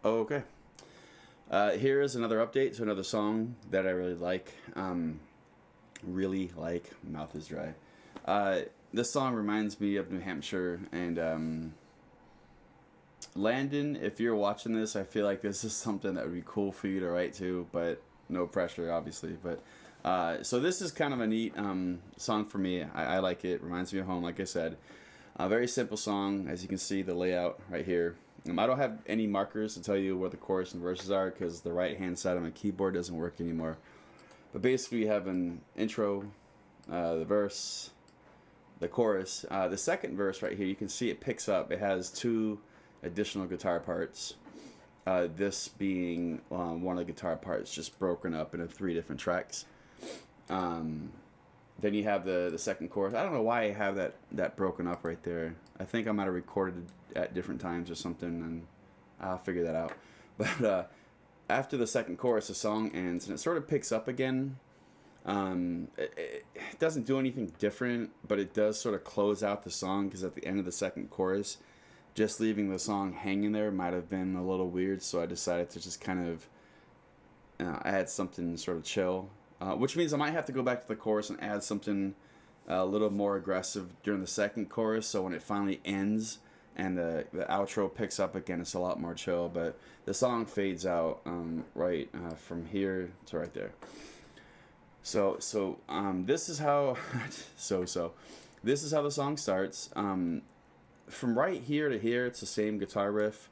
Okay. Here is another update to another song that I really like. Mouth is dry. This song reminds me of New Hampshire and Landon. If you're watching this, I feel like this is something that would be cool for you to write to, but no pressure, obviously. But so this is kind of a neat song for me. I like it. Reminds me of home, like I said. A very simple song, as you can see the layout right here. I don't have any markers to tell you where the chorus and verses are because the right hand side of my keyboard doesn't work anymore. But basically you have an intro, the verse, the chorus. The second verse right here, you can see it picks up. It has two additional guitar parts. This being one of the guitar parts just broken up into 3 different tracks. Then you have the second chorus. I don't know why I have that broken up right there. I think I might have recorded at different times or something, and I'll figure that out. But after the second chorus, the song ends, and it sort of picks up again. It doesn't do anything different, but it does sort of close out the song, because at the end of the second chorus, just leaving the song hanging there might have been a little weird, so I decided to just kind of add something sort of chill. Which means I might have to go back to the chorus and add something a little more aggressive during the second chorus, so when it finally ends and the outro picks up again, it's a lot more chill. But the song fades out right from here to right there. So this is how this is how the song starts. From right here to here, it's the same guitar riff.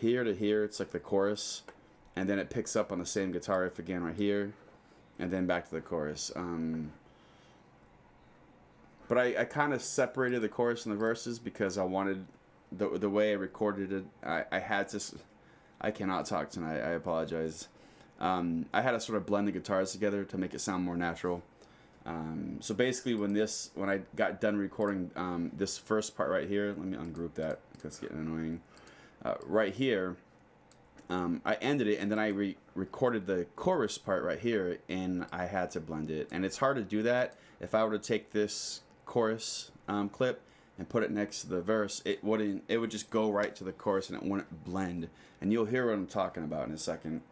Here to here, it's like the chorus, and then it picks up on the same guitar riff again right here. And then back to the chorus. But I kind of separated the chorus and the verses because I wanted the way I recorded it. I had to. I cannot talk tonight. I apologize. I had to sort of blend the guitars together to make it sound more natural. So basically, when I got done recording this first part right here, let me ungroup that because it's getting annoying. Right here. I ended it, and then I recorded the chorus part right here, and I had to blend it. And it's hard to do that. If I were to take this chorus clip and put it next to the verse, it would just go right to the chorus, and it wouldn't blend. And you'll hear what I'm talking about in a second.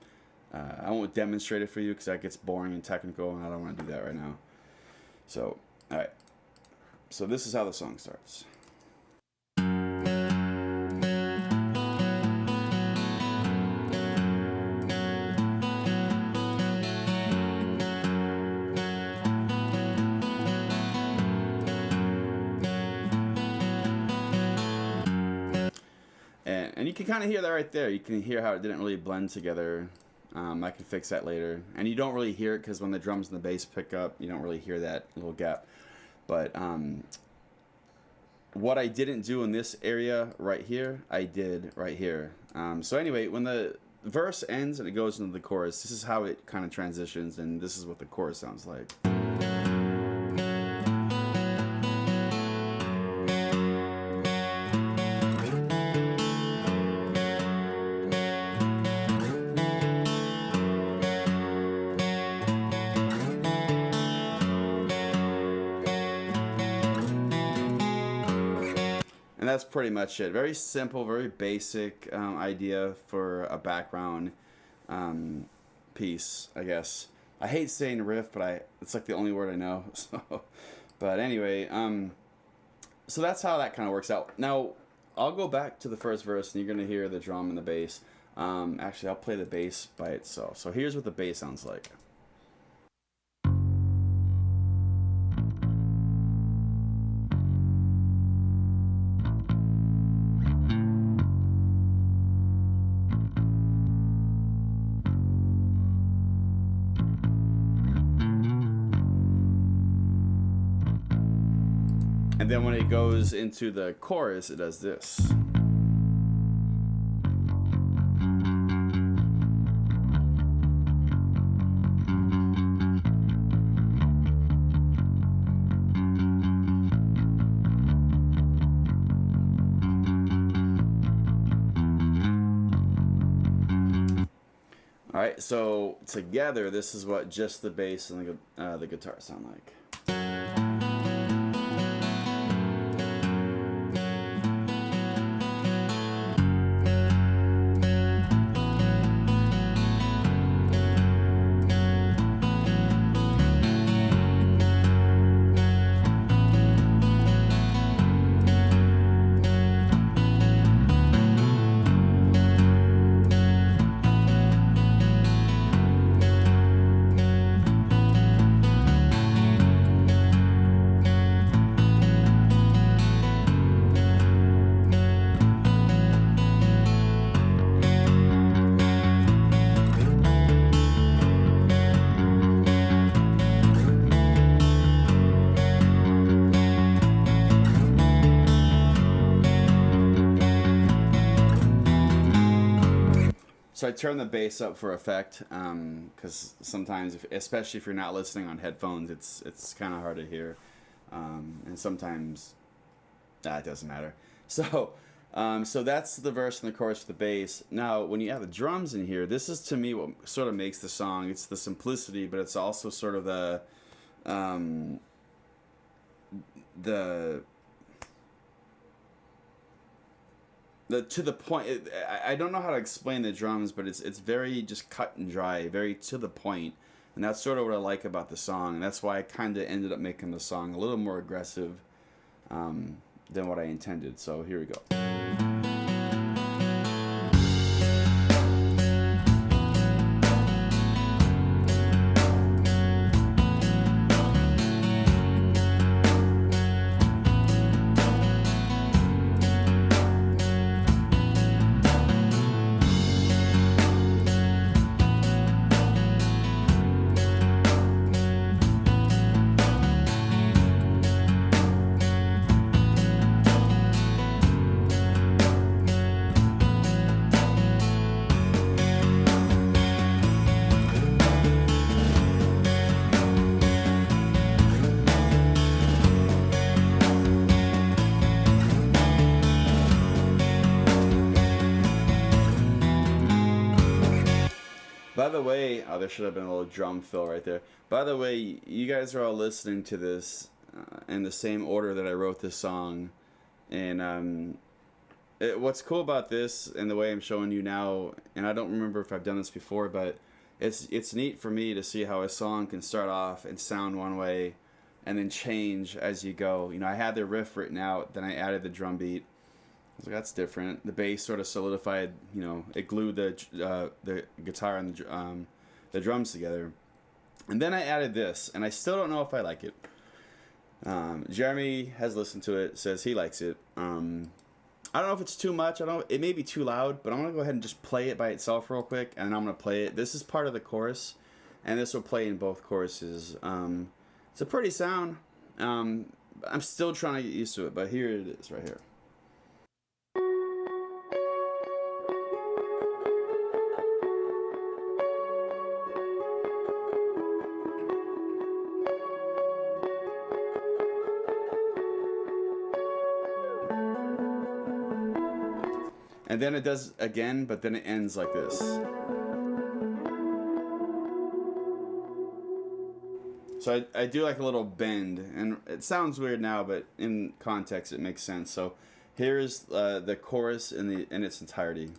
I won't demonstrate it for you because that gets boring and technical, and I don't want to do that right now. So, all right. So this is how the song starts. And you can kind of hear that right there. You can hear how it didn't really blend together. I can fix that later. And you don't really hear it because when the drums and the bass pick up, you don't really hear that little gap. But what I didn't do in this area right here, I did right here. So anyway, when the verse ends and it goes into the chorus, this is how it kind of transitions, and this is what the chorus sounds like. And that's pretty much it. Very simple, very basic idea for a background piece, I guess. I hate saying riff, but it's like the only word I know. So, but anyway, so that's how that kind of works out. Now, I'll go back to the first verse, and you're going to hear the drum and the bass. Actually, I'll play the bass by itself. So here's what the bass sounds like. And then when it goes into the chorus, it does this. All right, so together, this is what just the bass and the guitar sound like. So I turn the bass up for effect, because sometimes, especially if you're not listening on headphones, it's kind of hard to hear, and sometimes it doesn't matter. So, so that's the verse and the chorus for the bass. Now, when you have the drums in here, this is to me what sort of makes the song. It's the simplicity, but it's also sort of um, the to the point. I don't know how to explain the drums, but it's very just cut and dry, very to the point, and that's sort of what I like about the song. And that's why I kind of ended up making the song a little more aggressive than what I intended. So here we go. By the way, oh, there should have been a little drum fill right there. By the way, you guys are all listening to this in the same order that I wrote this song. And what's cool about this and the way I'm showing you now, and I don't remember if I've done this before, but it's neat for me to see how a song can start off and sound one way and then change as you go. You know, I had the riff written out, then I added the drum beat. I was like, that's different. The bass sort of solidified, you know, it glued the guitar and the drums together. And then I added this, and I still don't know if I like it. Jeremy has listened to it, says he likes it. I don't know if it's too much. It may be too loud, but I'm going to go ahead and just play it by itself real quick, and I'm going to play it. This is part of the chorus, and this will play in both choruses. It's a pretty sound. I'm still trying to get used to it, but here it is right here. And then it does again, but then it ends like this. So I do like a little bend, and it sounds weird now, but in context it makes sense. So here's the chorus in its entirety.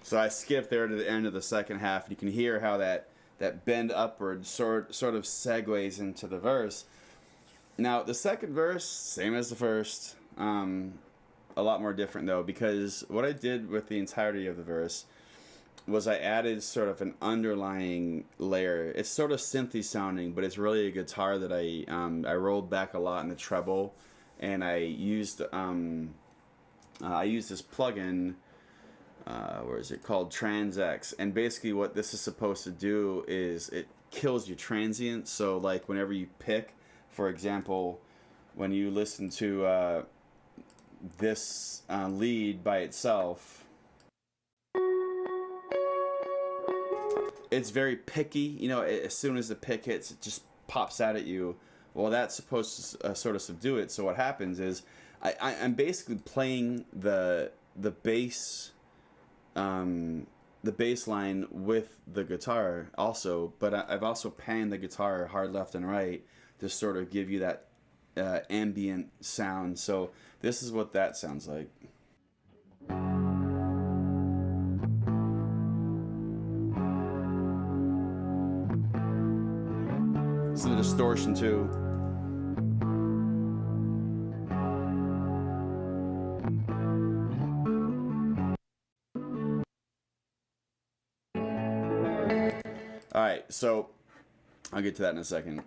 So I skip there to the end of the second half, and you can hear how that bend upward sort of segues into the verse. Now the second verse, same as the first, a lot more different though, because what I did with the entirety of the verse was I added sort of an underlying layer. It's sort of synthy sounding, but it's really a guitar that I rolled back a lot in the treble, and I used this plugin. Where is it called? TransX. And basically what this is supposed to do is it kills your transient. So like whenever you pick, for example, when you listen to this lead by itself, it's very picky. You know, as soon as the pick hits, it just pops out at you. Well, that's supposed to sort of subdue it. So what happens is I'm basically playing the bass, the bass line with the guitar also, but I've also panned the guitar hard left and right to sort of give you that ambient sound. So this is what that sounds like. It's the distortion too. All right, so I'll get to that in a second.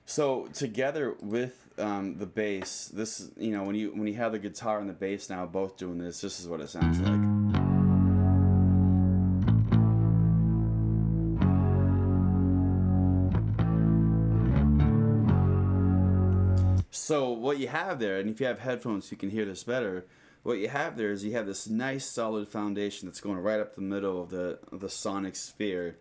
So together with the bass, this, when you have the guitar and the bass now both doing this is what it sounds like. So what you have there, and if you have headphones you can hear this better, what you have there is you have this nice solid foundation that's going right up the middle of the sonic sphere.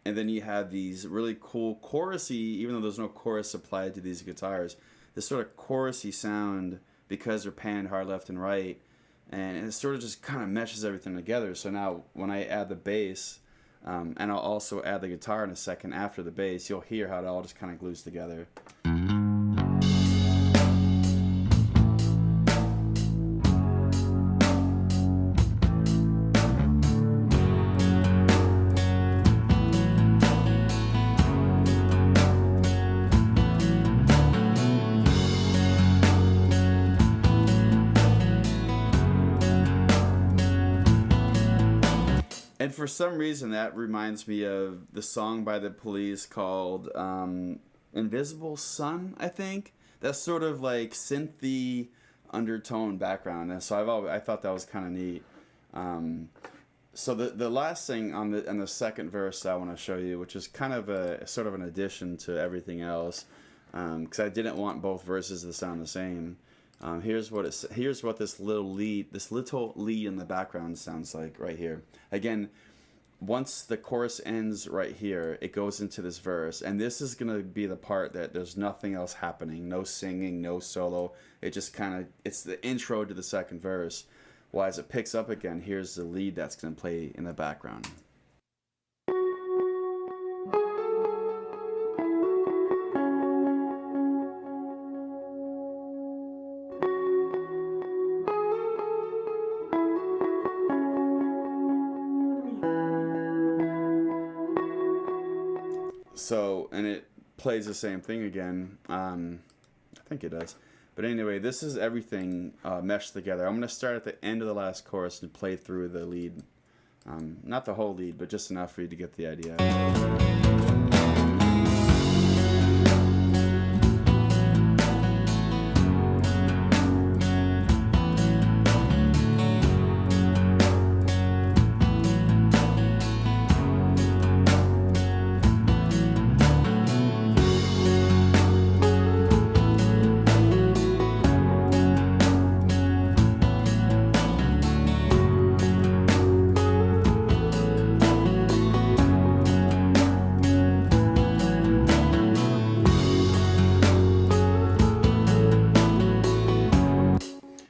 And then you have these really cool chorusy, even though there's no chorus applied to these guitars, this sort of chorusy sound because they're panned hard left and right. And it sort of just kind of meshes everything together. So now when I add the bass, and I'll also add the guitar in a second after the bass, you'll hear how it all just kind of glues together. And for some reason, that reminds me of the song by the Police called Invisible Sun, I think. That's sort of like synthy undertone background. And so I thought that was kind of neat. So the last thing on the second verse I want to show you, which is kind of a sort of an addition to everything else, because I didn't want both verses to sound the same. Here's what this little lead in the background sounds like right here. Again, once the chorus ends right here, it goes into this verse, and this is gonna be the part that there's nothing else happening, no singing, no solo. It just it's the intro to the second verse. Well, as it picks up again, here's the lead that's gonna play in the background. So, and it plays the same thing again. I think it does. But anyway, this is everything meshed together. I'm going to start at the end of the last chorus and play through the lead. Not the whole lead, but just enough for you to get the idea.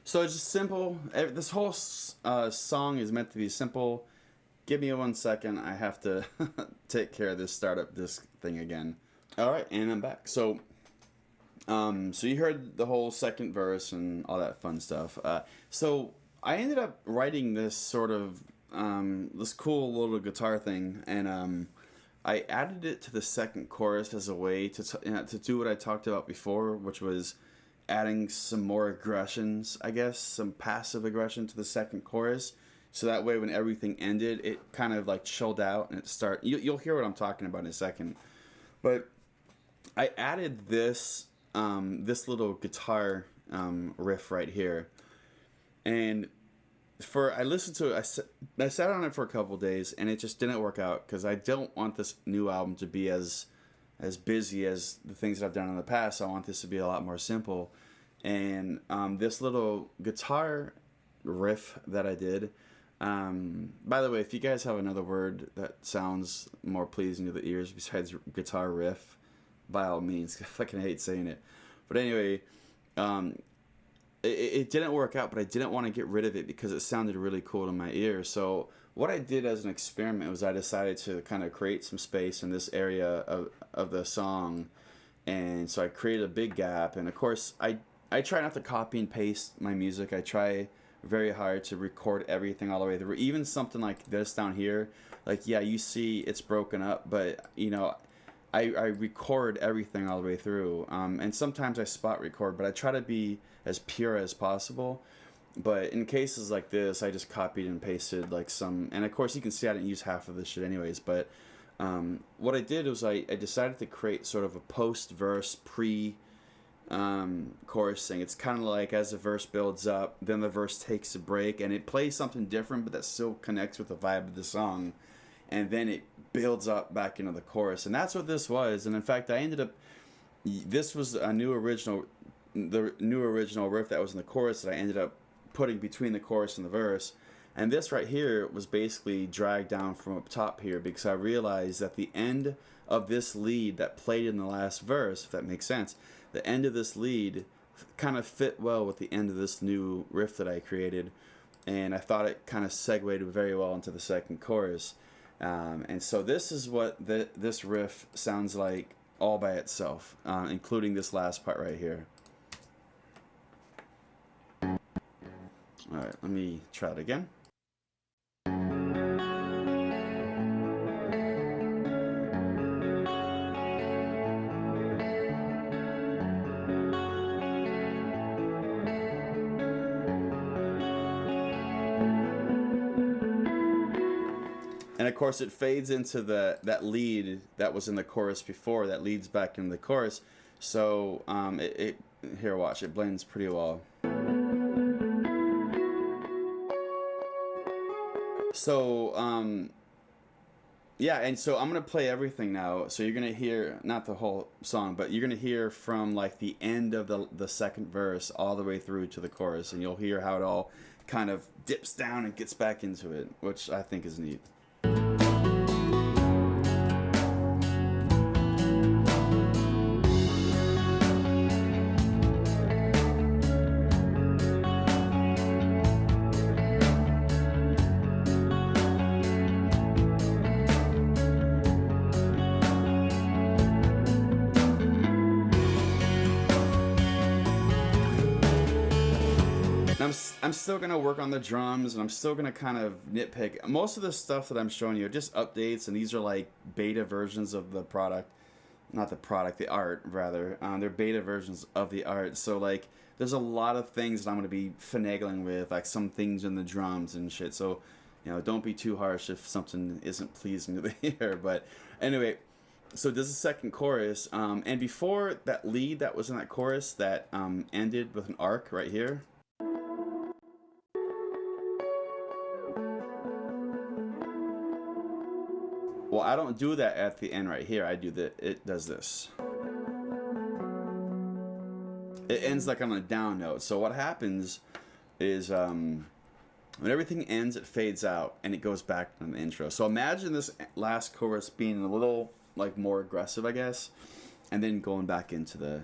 So it's just simple. This whole song is meant to be simple. Give me 1 second. I have to take care of this startup disk thing again. All right, and I'm back. So you heard the whole second verse and all that fun stuff. So I ended up writing this sort of this cool little guitar thing, and I added it to the second chorus as a way to do what I talked about before, which was adding some more aggressions, I guess, some passive aggression to the second chorus. So that way when everything ended, it kind of like chilled out and you'll hear what I'm talking about in a second. But I added this this little guitar riff right here. And I listened to it, I sat on it for a couple days, and it just didn't work out because I don't want this new album to be as busy as the things that I've done in the past. I want this to be a lot more simple. And this little guitar riff that I did, by the way, if you guys have another word that sounds more pleasing to the ears besides guitar riff, by all means. I fucking hate saying it. But anyway, it didn't work out, but I didn't want to get rid of it because it sounded really cool to my ear. So what I did as an experiment was I decided to kind of create some space in this area of the song. And so I created a big gap. And of course, I try not to copy and paste my music. I try very hard to record everything all the way through. Even something like this down here, like, yeah, you see it's broken up, but, you know, I record everything all the way through. And sometimes I spot record, but I try to be as pure as possible. But in cases like this, I just copied and pasted like some, and of course you can see I didn't use half of this shit anyways, but What I did was I decided to create sort of a post-verse chorus thing. It's kind of like as the verse builds up, then the verse takes a break and it plays something different, but that still connects with the vibe of the song, and then it builds up back into the chorus. And that's what this was. And in fact, I ended up, this was the new original riff that was in the chorus that I ended up putting between the chorus and the verse. And this right here was basically dragged down from up top here because I realized that the end of this lead that played in the last verse, if that makes sense, the end of this lead kind of fit well with the end of this new riff that I created. And I thought it kind of segued very well into the second chorus. And so this is what this riff sounds like all by itself, including this last part right here. Alright, let me try it again. And of course it fades into that lead that was in the chorus before, that leads back in the chorus. So here, watch, it blends pretty well. So yeah, and so I'm gonna play everything now. So you're gonna hear, not the whole song, but you're gonna hear from like the end of the second verse all the way through to the chorus, and you'll hear how it all kind of dips down and gets back into it, which I think is neat. I'm still going to work on the drums, and I'm still going to kind of nitpick. Most of the stuff that I'm showing you are just updates, and these are like beta versions of the product. Not the product, the art, rather. They're beta versions of the art. So, like, there's a lot of things that I'm going to be finagling with, like some things in the drums and shit. So, you know, don't be too harsh if something isn't pleasing to the ear. But anyway, so this is the second chorus. And before that lead that was in that chorus that ended with an arc right here. Well, I don't do that at the end right here. I do that. It does this. It ends like on a down note. So what happens is when everything ends, it fades out and it goes back in the intro. So imagine this last chorus being a little like more aggressive, I guess, and then going back into the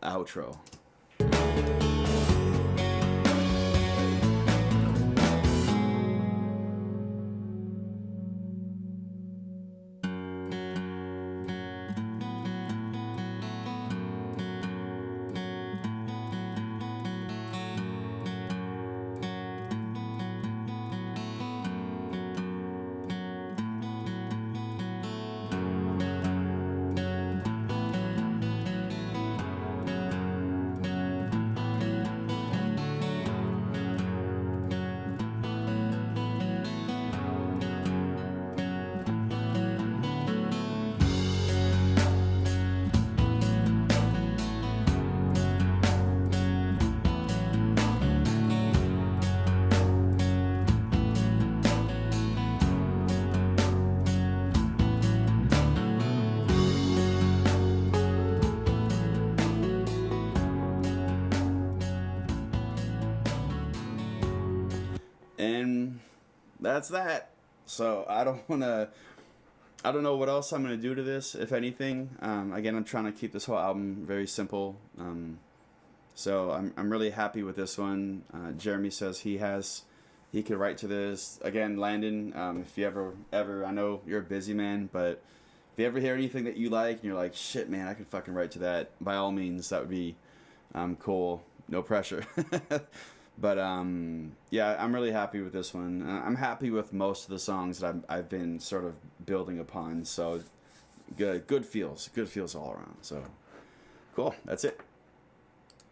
outro. And that's that. So I don't know what else I'm gonna do to this, if anything. Again, I'm trying to keep this whole album very simple. So I'm really happy with this one. Jeremy says he could write to this. Again, Landon, if you ever, I know you're a busy man, but if you ever hear anything that you like and you're like, shit, man, I could fucking write to that, by all means, that would be cool. No pressure. But yeah, I'm really happy with this one. I'm happy with most of the songs that I've been sort of building upon. So good feels all around. So cool. That's it.